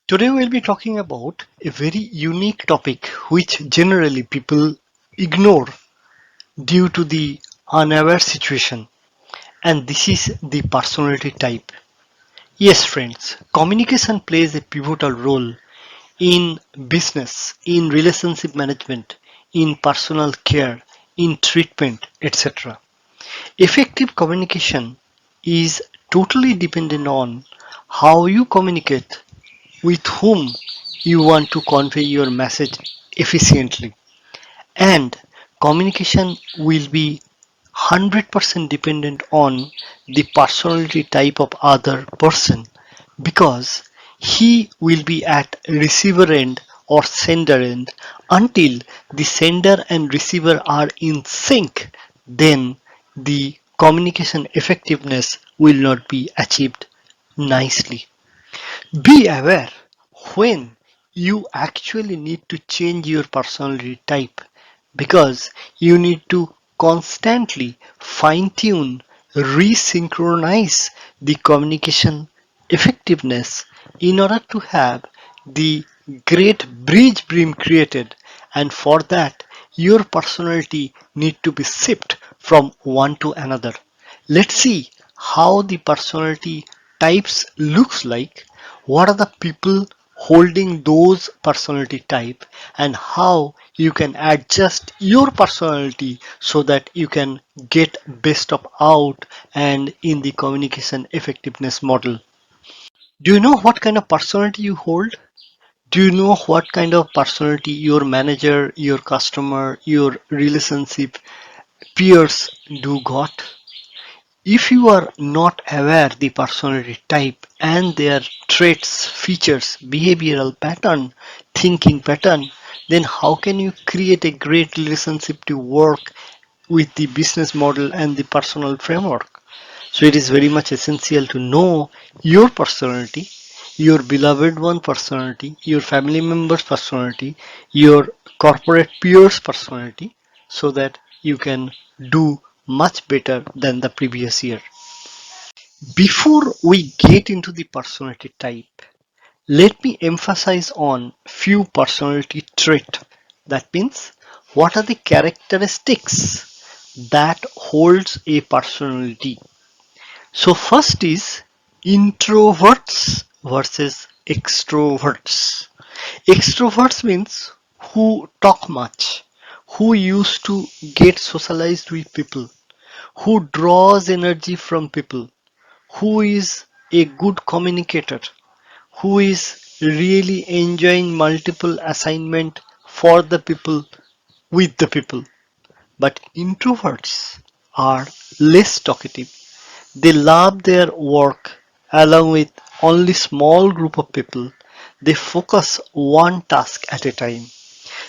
Today we'll be talking about a very unique topic which generally people ignore due to the unaware situation, and this is the personality type. Yes, friends, communication plays a pivotal role in business, in relationship management, in personal care, in treatment, etc. Effective communication is totally dependent on how you communicate, with whom you want to convey your message efficiently, and communication will be 100% dependent on the personality type of other person, because he will be at receiver end or sender end. Until the sender and receiver are in sync, then the communication effectiveness will not be achieved nicely. Be aware when you actually need to change your personality type, because you need to constantly fine tune, resynchronize the communication effectiveness in order to have the great bridge being created, and for that your personality need to be shifted from one to another. Let's see how the personality types looks like, what are the people holding those personality type, and how you can adjust your personality so that you can get best of out and in the communication effectiveness model. Do you know what kind of personality you hold? Do you know what kind of personality your manager, your customer, your relationship peers do got? If you are not aware the personality type and their traits, features, behavioral pattern, thinking pattern, then how can you create a great relationship to work with the business model and the personal framework? So it is very much essential to know your personality, your beloved one personality, your family members personality, your corporate peers personality, so that you can do much better than the previous year. Before we get into the personality type, let me emphasize on few personality trait. That means what are the characteristics that holds a personality. So first is introverts versus extroverts. Extroverts means who talk much, who used to get socialized with people, who draws energy from people, who is a good communicator, who is really enjoying multiple assignment for the people, with the people. But introverts are less talkative. They love their work along with only small group of people. They focus one task at a time.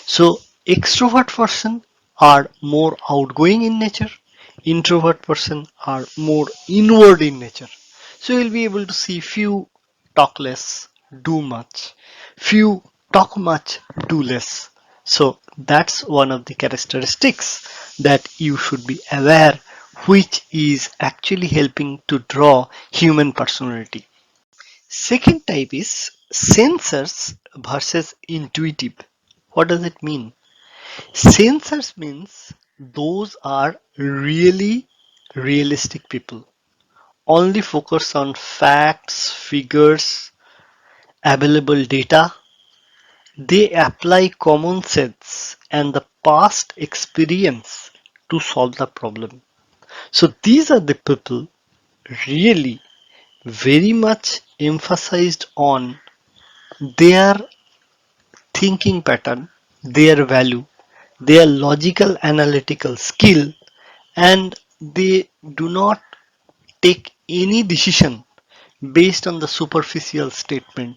So extrovert person are more outgoing in nature. Introvert person are more inward in nature. So you'll be able to see few talk less, do much. Few talk much, do less. So that's one of the characteristics that you should be aware, which is actually helping to draw human personality. Second type is sensors versus intuitive. What does it mean? Sensors means those are really realistic people. Only focus on facts, figures, available data. They apply common sense and the past experience to solve the problem. So these are the people really very much emphasized on their thinking pattern, their value, their logical analytical skill, and they do not take any decision based on the superficial statement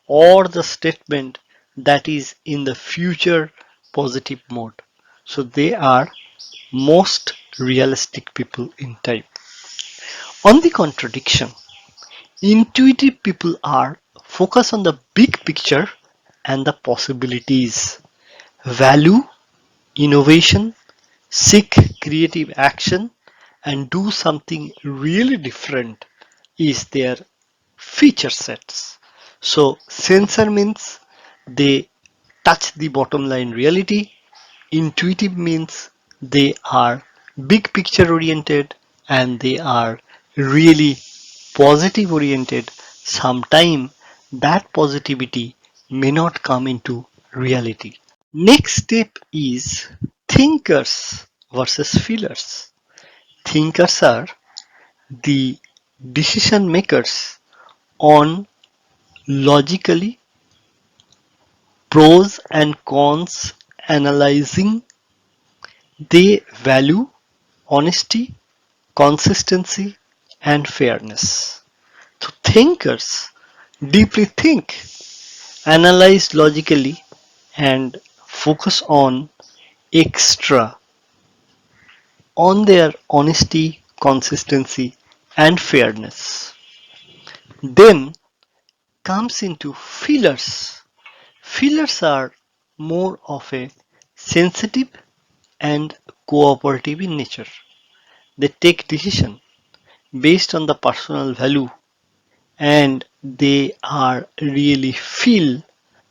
or the statement that is in the future positive mode. So they are most realistic people in type. On the contradiction, intuitive people are focused on the big picture and the possibilities, value innovation, seek creative action, and do something really different is their feature sets. So sensor means they touch the bottom line reality. Intuitive means they are big picture oriented and they are really positive oriented. Sometime that positivity may not come into reality. Next step is thinkers versus feelers. Thinkers are the decision makers on logically pros and cons analyzing. They value honesty, consistency, and fairness. So thinkers deeply think, analyze logically, and focus extra on their honesty, consistency, and fairness. Then comes into feelers. Feelers are more of a sensitive and cooperative in nature. They take decision based on the personal value and they are really feel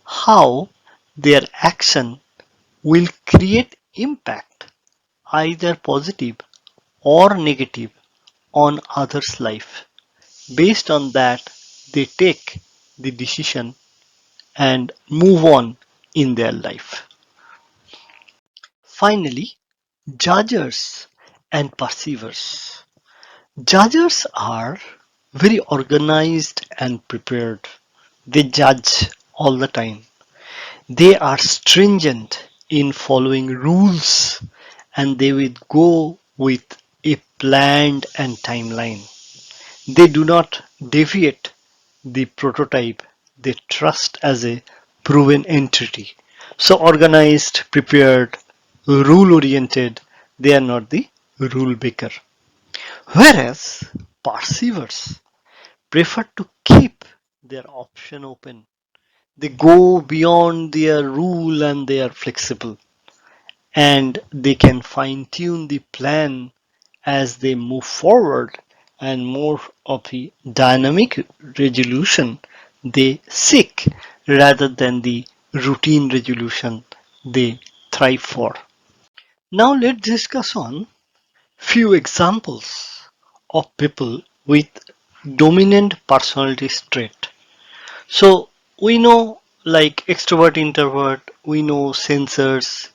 how their action will create impact, either positive or negative, on others' life. Based on that, they take the decision and move on in their life. Finally, judges and perceivers. Judges are very organized and prepared. They judge all the time. They are stringent in following rules and they will go with a planned and timeline. They do not deviate the prototype they trust as a proven entity. So organized, prepared, rule oriented, they are not the rule breaker. Whereas perceivers prefer to keep their option open. They go beyond their rule and they are flexible and they can fine tune the plan as they move forward and more of the dynamic resolution they seek rather than the routine resolution they thrive for. Now let's discuss on few examples of people with dominant personality trait. So we know like extrovert, introvert, we know sensors,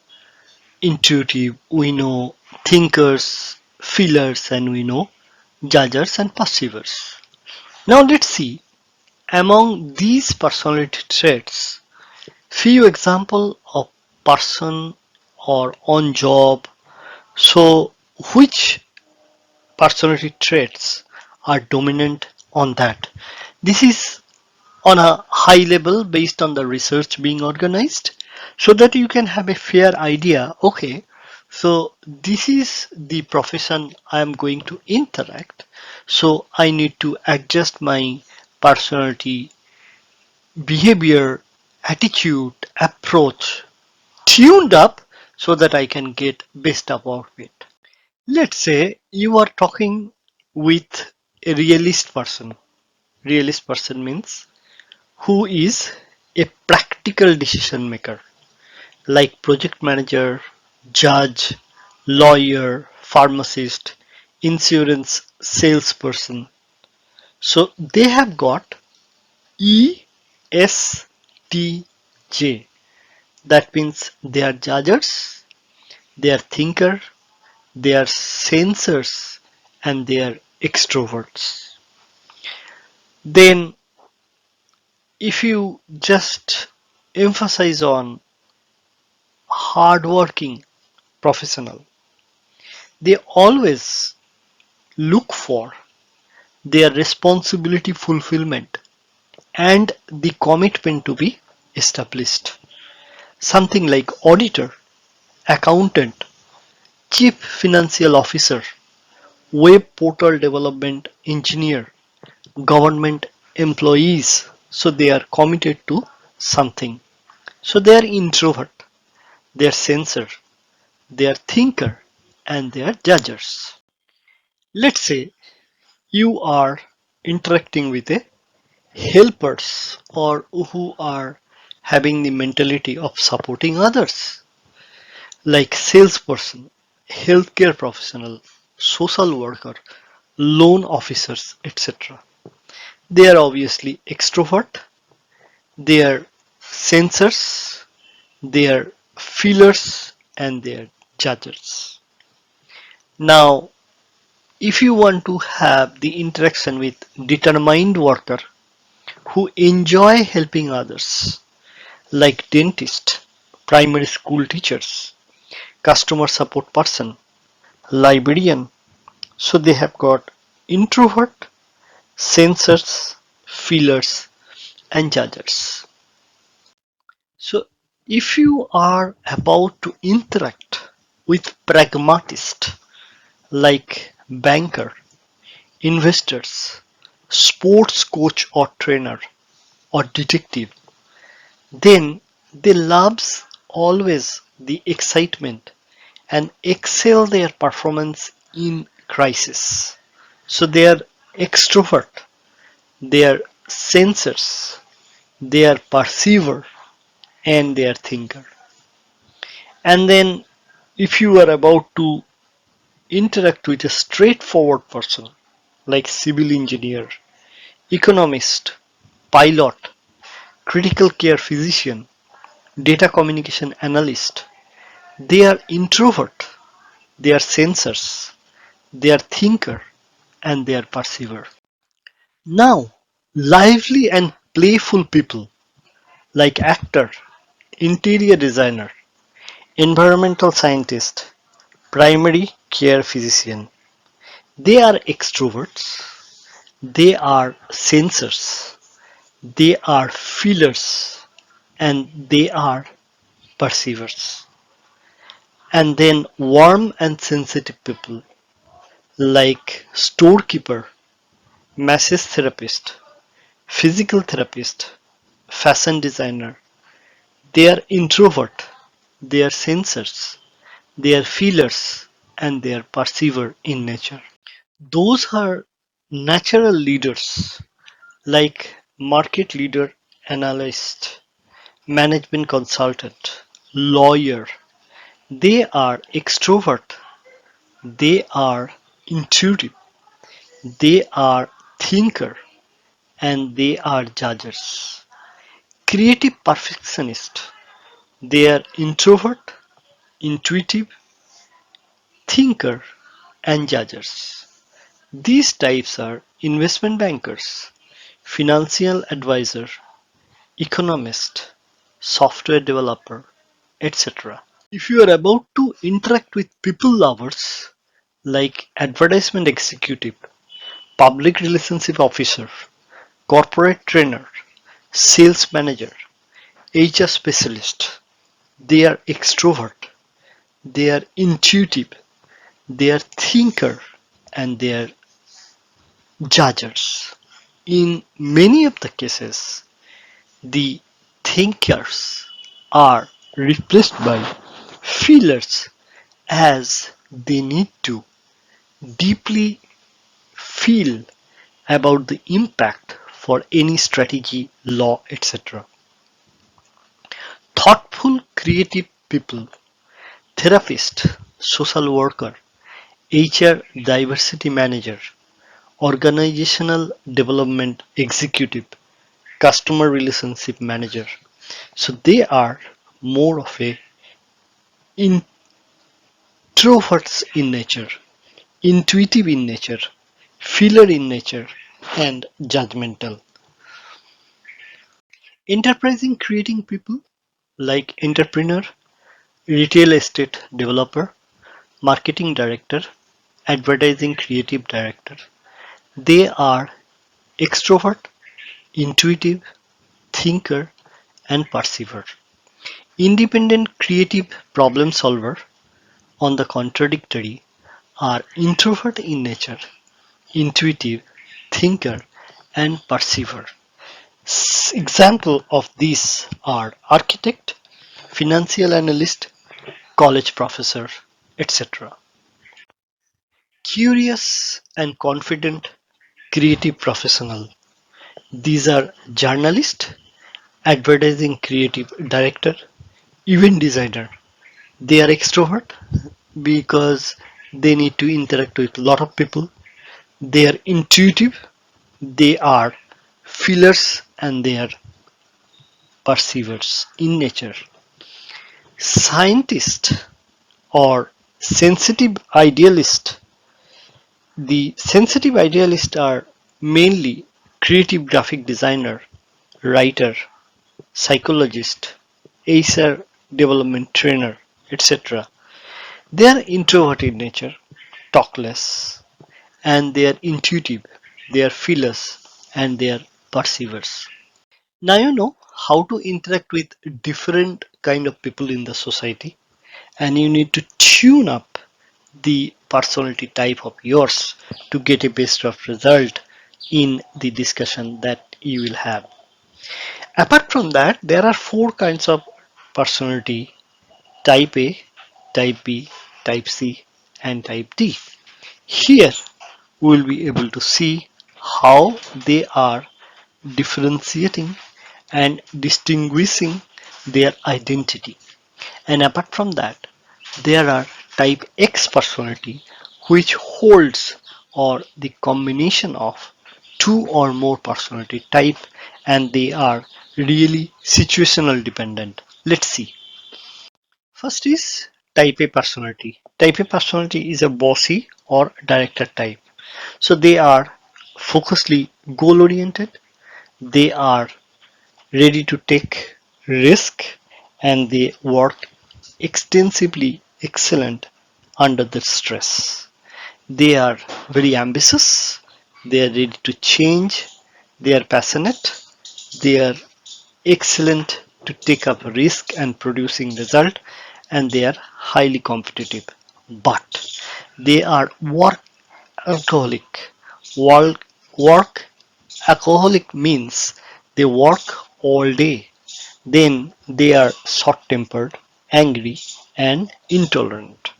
intuitive, we know thinkers, feelers, and we know judgers and perceivers. Now let's see among these personality traits few example of person or on job. So which personality traits are dominant on that? This is on a high level based on the research being organized so that you can have a fair idea. Okay, so this is the profession I am going to interact, so I need to adjust my personality, behavior, attitude, approach tuned up so that I can get best out of it. Let's say you are talking with a realist person. Realist person means who is a practical decision maker like project manager, judge, lawyer, pharmacist, insurance salesperson. So they have got ESTJ. That means they are judges, they are thinker, they are sensors, and they are extroverts. Then if you just emphasize on hardworking professional, they always look for their responsibility fulfillment and the commitment to be established. Something like auditor, accountant, chief financial officer, web portal development engineer, government employees. So they are committed to something. So they are introvert, they are censor, they are thinker, and they are judges. Let's say you are interacting with a helpers or who are having the mentality of supporting others, like salesperson, healthcare professional, social worker, loan officers, etc. They are obviously extrovert, they are sensors, they are feelers, and they are judges. Now, if you want to have the interaction with determined worker who enjoy helping others, like dentist, primary school teachers, customer support person, librarian, so they have got introvert, sensors, feelers, and judges. So if you are about to interact with pragmatists like banker, investors, sports coach or trainer, or detective, then they loves always the excitement and excel their performance in crisis. So they are extrovert, they are sensors, they are perceiver, and they are thinker. And then if you are about to interact with a straightforward person like civil engineer, economist, pilot, critical care physician, data communication analyst, they are introvert, they are sensors, they are thinker, and they are perceiver. Now, lively and playful people like actor, interior designer, environmental scientist, primary care physician, they are extroverts, they are sensors, they are feelers, and they are perceivers. And then warm and sensitive people like storekeeper, massage therapist, physical therapist, fashion designer, they are introvert, they are sensors, they are feelers, and they are perceiver in nature. Those are natural leaders like market leader, analyst, management consultant, lawyer. They are extrovert, they are intuitive, they are thinker, and they are judges. Creative perfectionist, they are introvert, intuitive, thinker, and judges. These types are investment bankers, financial advisor, economist, software developer, etc. If you are about to interact with people lovers like advertisement executive, public relationship officer, corporate trainer, sales manager, HR specialist, they are extrovert, they are intuitive, they are thinker, and they are judges. In many of the cases, the thinkers are replaced by feelers as they need to deeply feel about the impact for any strategy, law, etc. Thoughtful, creative people, therapist, social worker, HR diversity manager, organizational development executive, customer relationship manager. So they are more of a introverts in nature, intuitive in nature, feeler in nature, and judgmental. Enterprising creating people like entrepreneur, retail estate developer, marketing director, advertising creative director. They are extrovert, intuitive, thinker, and perceiver. Independent creative problem solver, on the contradictory, are introvert in nature, intuitive, thinker, and perceiver. Example of these are architect, financial analyst, college professor, etc. Curious and confident creative professional, These are journalist, advertising creative director, event designer. They are extrovert because they need to interact with a lot of people. They are intuitive, they are feelers, and they are perceivers in nature. Scientist or sensitive idealist. The sensitive idealists are mainly creative graphic designer, writer, psychologist, HR development trainer, etc. They are introverted in nature, talk less, and they are intuitive, they are feelers, and they are perceivers. Now you know how to interact with different kind of people in the society, and you need to tune up the personality type of yours to get a best of result in the discussion that you will have. Apart from that, there are four kinds of personality: type A, type B, type C, and type D. Here we will be able to see how they are differentiating and distinguishing their identity. And apart from that, there are type X personality which holds or the combination of two or more personality type, and they are really situational dependent. Let's see. First is type A personality. Type A personality is a bossy or director type. So they are focusedly goal oriented, they are ready to take risk, and they work extensively excellent under the stress. They are very ambitious, they are ready to change, they are passionate, they are excellent to take up risk and producing result, and they are highly competitive. But they are work alcoholic. Work alcoholic means they work all day, then they are short-tempered, angry, and intolerant.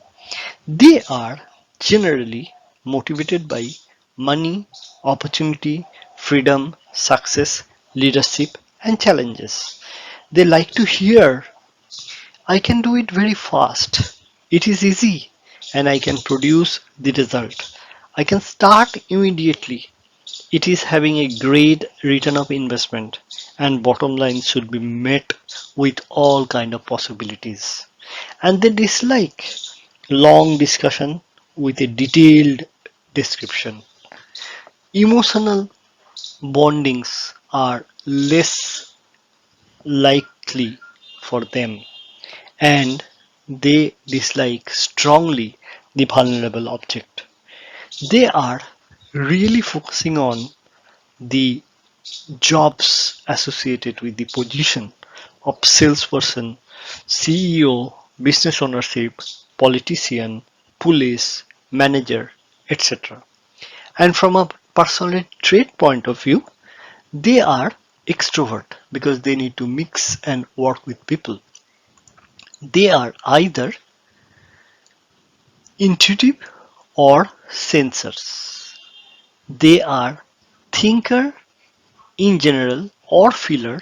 They are generally motivated by money, opportunity, freedom, success, leadership, and challenges. They like to hear, I can do it very fast. It is easy, and I can produce the result. I can start immediately. It is having a great return of investment, and bottom line should be met with all kind of possibilities. And they dislike long discussion with a detailed description. Emotional bondings are less likely for them, and they dislike strongly the vulnerable object. They are really focusing on the jobs associated with the position of salesperson, CEO, business ownership, politician, police, manager, etc. And from a personality trait point of view, they are extrovert because they need to mix and work with people. They are either intuitive or sensors. They are thinker in general or feeler,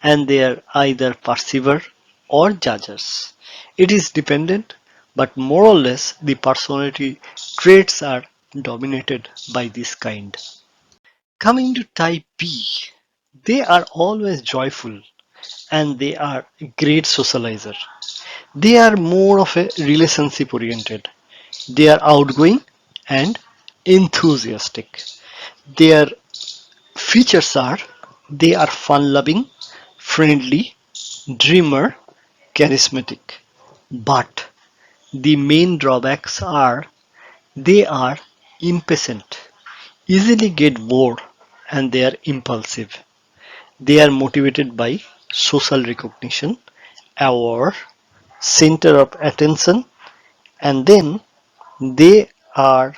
and they are either perceiver or judges. It is dependent, but more or less the personality traits are dominated by this kind. Coming to type B, they are always joyful and they are a great socializer. They are more of a relationship oriented. They are outgoing and enthusiastic. Their features are they are fun loving, friendly, dreamer, charismatic. But the main drawbacks are they are impatient, easily get bored, and they are impulsive. They are motivated by social recognition, award, center of attention, and then they are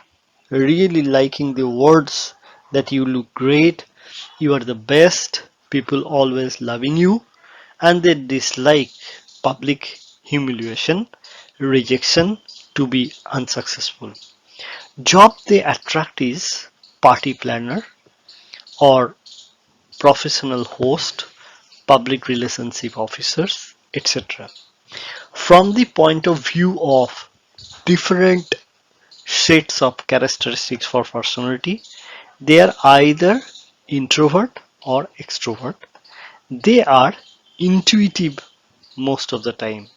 really liking the words that you look great, you are the best, people always loving you, and they dislike public humiliation, rejection to be unsuccessful. Job they attract is party planner or professional host, public relationship officers, etc. From the point of view of different sets of characteristics for personality, they are either introvert or extrovert. They are intuitive most of the time.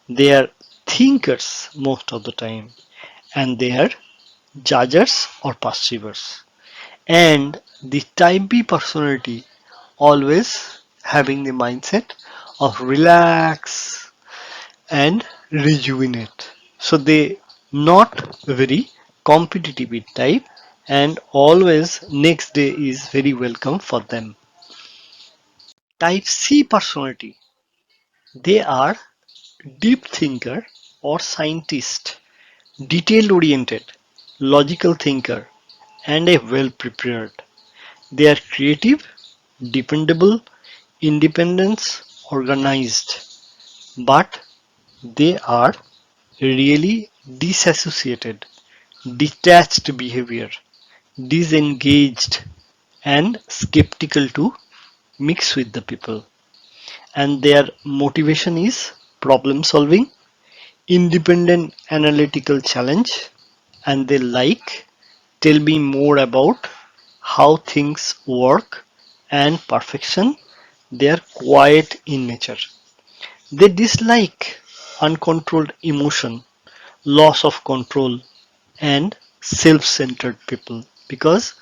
They are thinkers most of the time. And they are judges or perceivers. And the type B personality always having the mindset of relax and rejuvenate. So they not very competitive type and always next day is very welcome for them. Type C personality. They are deep thinker or scientist, detail oriented, logical thinker and a well prepared. They are creative, dependable, independent, organized, but they are really disassociated, detached behavior, disengaged, and skeptical to mix with the people. And their motivation is problem solving, independent analytical challenge, and they like tell me more about how things work and perfection. They are quiet in nature. They dislike uncontrolled emotion, loss of control, and self-centered people because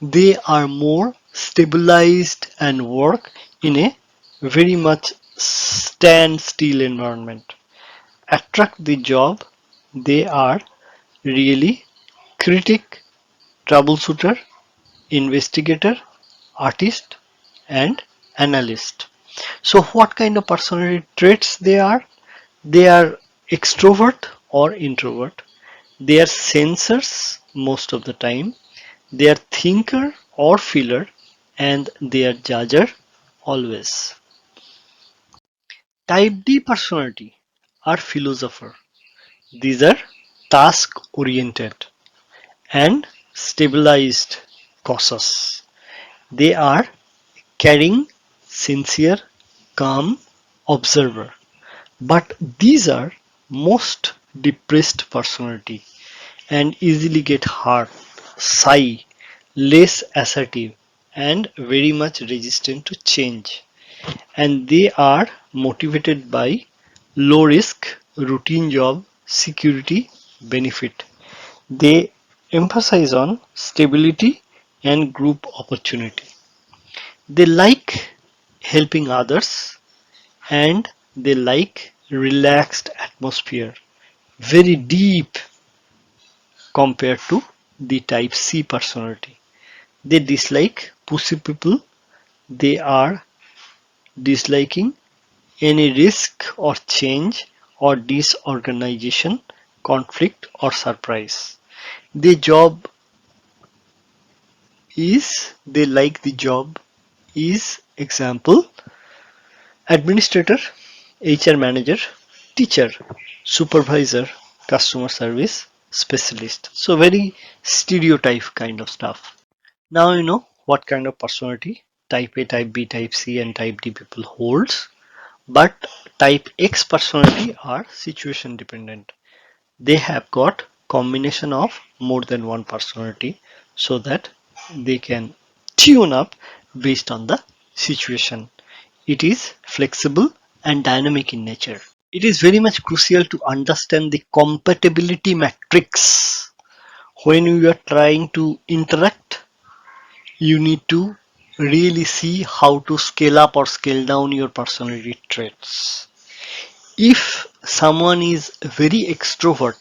they are more stabilized and work in a very much standstill environment. Attract the job, they are really critic, troubleshooter, investigator, artist, and analyst. So what kind of personality traits they are? They are extrovert or introvert. They are sensors most of the time. They are thinker or feeler, and they are judger always. Type D personality are philosopher. These are task oriented and stabilized, cautious. They are caring, sincere, calm, observer. But these are most depressed personality and easily get hurt, shy, less assertive, and very much resistant to change. And they are motivated by low risk, routine job, security, benefit. They emphasize on stability and group opportunity. They like helping others and they like relaxed atmosphere, very deep compared to the type C personality. They dislike pussy people. They are disliking any risk or change or disorganization, conflict or surprise. The job is they like the job is example administrator, HR manager, teacher, supervisor, customer service specialist. So very stereotype kind of stuff. Now you know what kind of personality type A, type B, type C and type D people holds. But type X personality are situation dependent. They have got combination of more than one personality so that they can tune up based on the situation. It is flexible and dynamic in nature. It is very much crucial to understand the compatibility matrix. When you are trying to interact, you need to really see how to scale up or scale down your personality traits. If someone is very extrovert,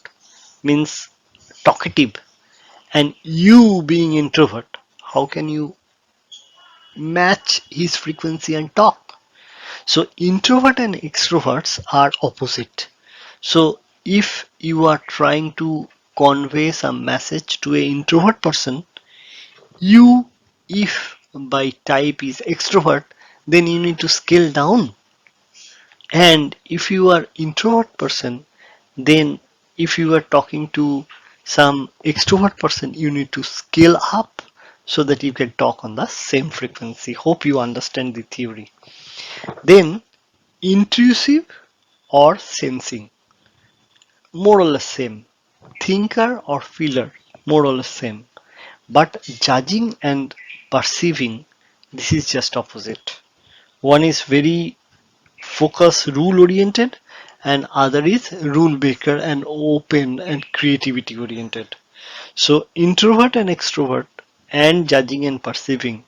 means talkative, and you being introvert, how can you match his frequency and talk? So introvert and extroverts are opposite. So if you are trying to convey some message to an introvert person, you, if by type is extrovert, then you need to scale down. And if you are introvert person, then if you are talking to some extrovert person, you need to scale up so that you can talk on the same frequency. Hope you understand the theory. Then intrusive or sensing, more or less same. Thinker or feeler, more or less same. But judging and perceiving, this is just opposite. One is very focus rule oriented and other is rule breaker and open and creativity oriented. So introvert and extrovert and judging and perceiving,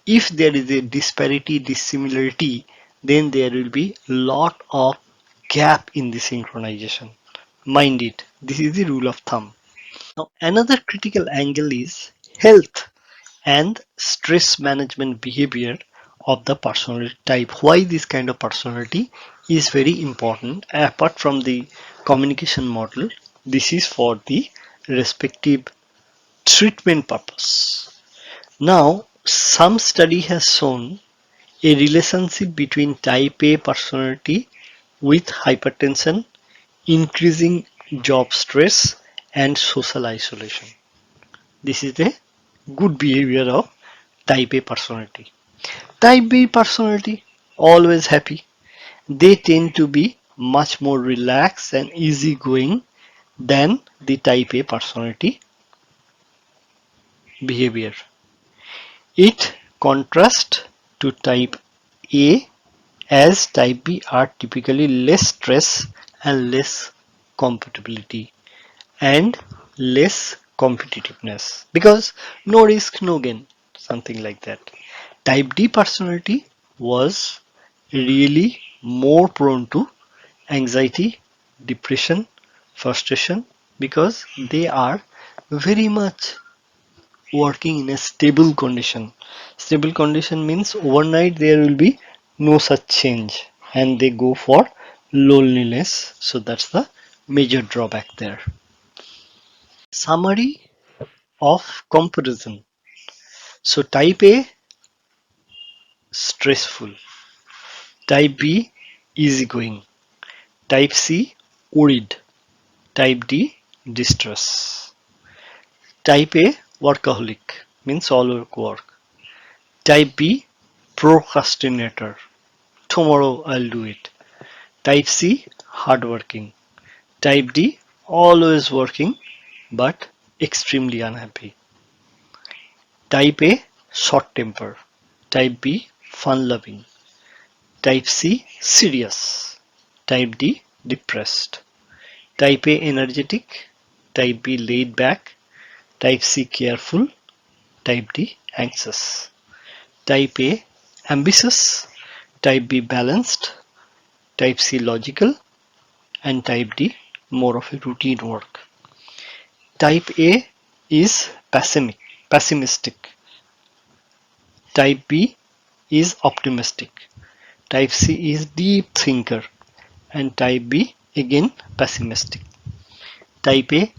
if there is a disparity, dissimilarity, then there will be lot of gap in the synchronization. Mind it, this is the rule of thumb. Now another critical angle is health and stress management behavior of the personality type. Why this kind of personality is very important apart from the communication model. This is for the respective treatment purpose. Now some study has shown a relationship between type A personality with hypertension, increasing job stress and social isolation. This is the good behavior of type A personality. Type B personality, always happy. They tend to be much more relaxed and easygoing than the type A personality behavior. It contrasts to type A, as type B are typically less stress and less compatibility and less competitiveness, because no risk no gain, something like that. Type D personality was really more prone to anxiety, depression, frustration, because they are very much working in a stable condition. Stable condition means overnight there will be no such change and they go for loneliness. So that's the major drawback there. Summary of comparison. So type A, stressful. Type B, easygoing. Type C, worried. Type D, distress. Type A, workaholic, means all work. Type B, procrastinator. Tomorrow I'll do it. Type C, hardworking. Type D, always working but extremely unhappy. Type A, short temper. Type B, fun loving. Type C, serious. Type D, depressed. Type A, energetic. Type B, laid back. Type C, careful. Type D, anxious. Type A, ambitious. Type B, balanced. Type C, logical. And type D, more of a routine work. Type A is pessimistic. Type B is optimistic. Type C is deep thinker. And type B again pessimistic. Type A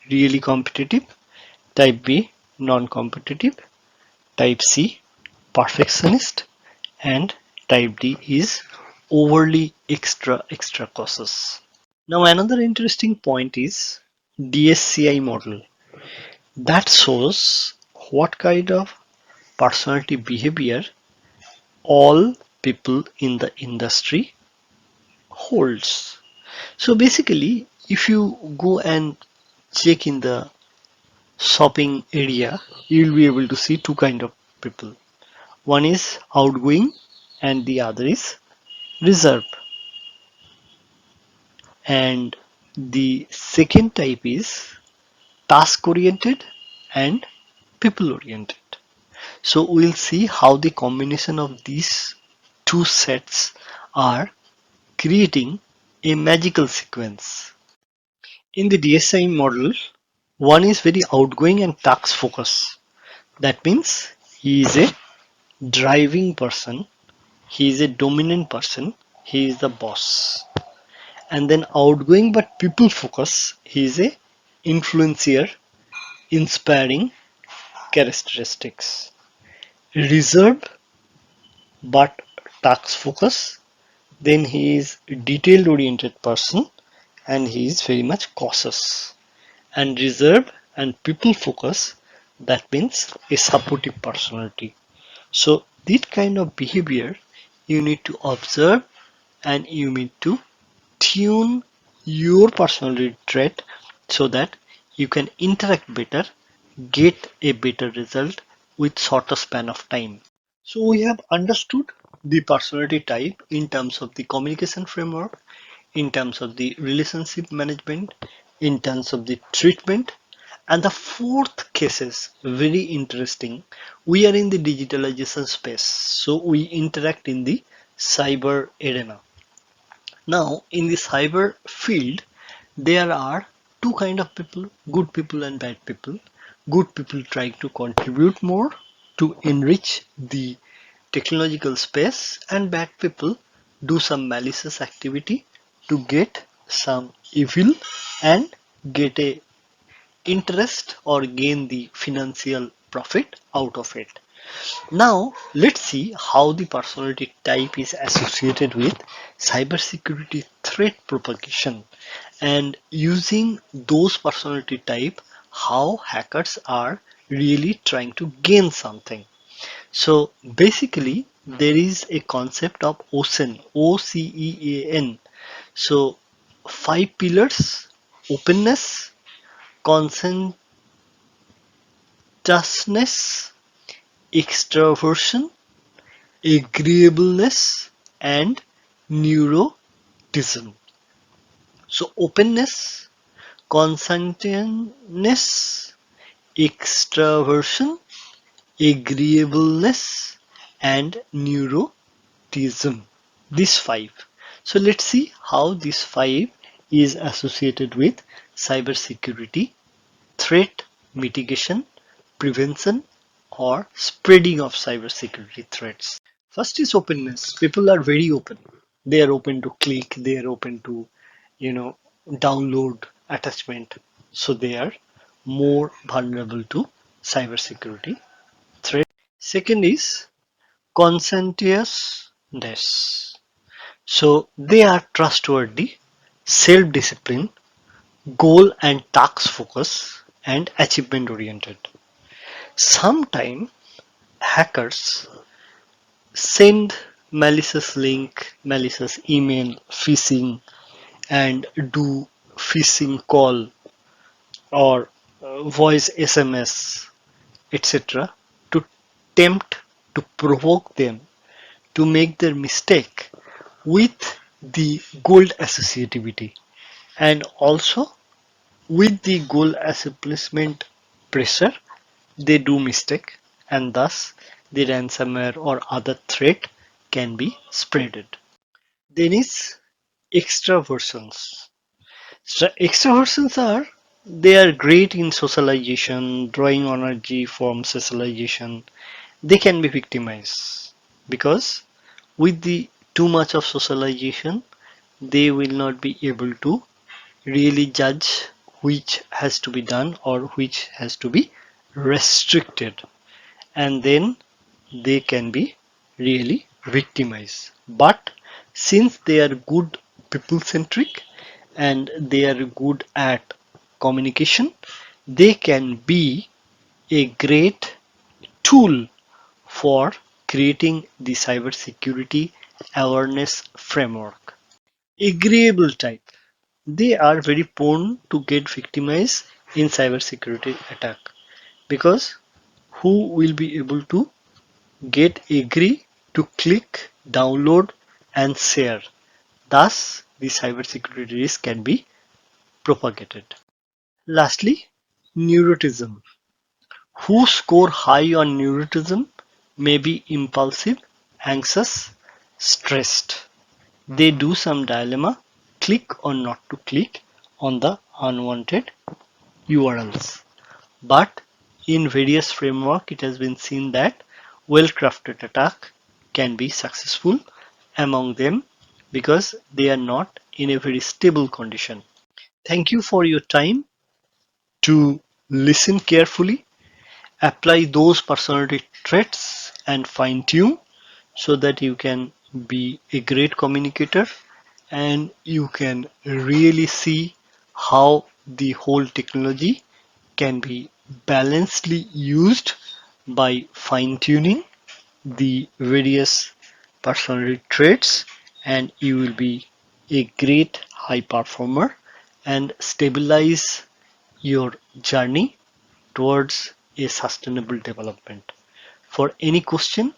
really competitive. Type B non-competitive. Type C perfectionist. And type D is overly extra cautious. Now another interesting point is DSCI model that shows what kind of personality behavior all people in the industry holds. So basically, if you go and check in the shopping area, you will be able to see two kind of people. One is outgoing and the other is reserved. And the second type is task oriented and people oriented. So we'll see how the combination of these two sets are creating a magical sequence. In the DSI model, one is very outgoing and task focused. That means he is a driving person, he is a dominant person, he is the boss. And then outgoing but people focused, he is a influencer, inspiring characteristics. Reserved but task focused, then he is a detailed oriented person and he is very much cautious. And reserved and people focus, That means a supportive personality. So this kind of behavior you need to observe, and you need to tune your personality trait so that you can interact better, get a better result with shorter span of time. So we have understood the personality type in terms of the communication framework, in terms of the relationship management, in terms of the treatment. And the fourth case is very interesting. We are in the digitalization space, so we interact in the cyber arena. Now, in the cyber field, there are two kind of people, good people and bad people. Good people try to contribute more to enrich the technological space, and bad people do some malicious activity to get some evil and get a interest or gain the financial profit out of it. Now, let's see how the personality type is associated with cybersecurity threat propagation, and using those personality type, how hackers are really trying to gain something. So basically, there is a concept of OCEAN, OCEAN. So 5 pillars: openness, conscientiousness, extroversion, agreeableness, and neuroticism. So openness, conscientiousness, extraversion, agreeableness, and neuroticism. These 5. So let's see how this 5 is associated with cybersecurity, threat mitigation, prevention, or spreading of cybersecurity threats. First is openness. People are very open. They are open to click, they are open to, you know, download attachment. So they are more vulnerable to cybersecurity threat. Second is conscientiousness. So they are trustworthy, self-disciplined, goal and task focus, and achievement oriented. Sometimes hackers send malicious link, malicious email, phishing, and do phishing call or voice SMS, etc., to tempt, to provoke them to make their mistake with the goal associativity, and also with the goal accomplishment pressure, they do mistake, and thus the ransomware or other threat can be spreaded. Then is extroversions. So extroversions are, they are great in socialization, drawing energy from socialization. They can be victimized because with the too much of socialization, they will not be able to really judge which has to be done or which has to be restricted, and then they can be really victimized. But since they are good people centric and they are good at communication, they can be a great tool for creating the cybersecurity awareness framework. Agreeable type, they are very prone to get victimized in cybersecurity attack, because who will be able to get agree to click, download, and share. Thus, the cybersecurity risk can be propagated. Lastly, neuroticism. Who score high on neuroticism may be impulsive, anxious, stressed. They do some dilemma, click or not to click on the unwanted URLs. But in various framework, it has been seen that well-crafted attack can be successful among them because they are not in a very stable condition. Thank you for your time to listen carefully, apply those personality traits and fine tune so that you can be a great communicator and you can really see how the whole technology can be balancedly used by fine-tuning the various personality traits, and you will be a great high performer and stabilize your journey towards a sustainable development. For any question,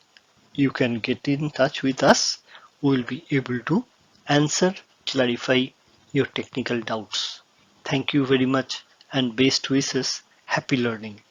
you can get in touch with us. We will be able to answer, clarify your technical doubts. Thank you very much and best wishes. Happy learning.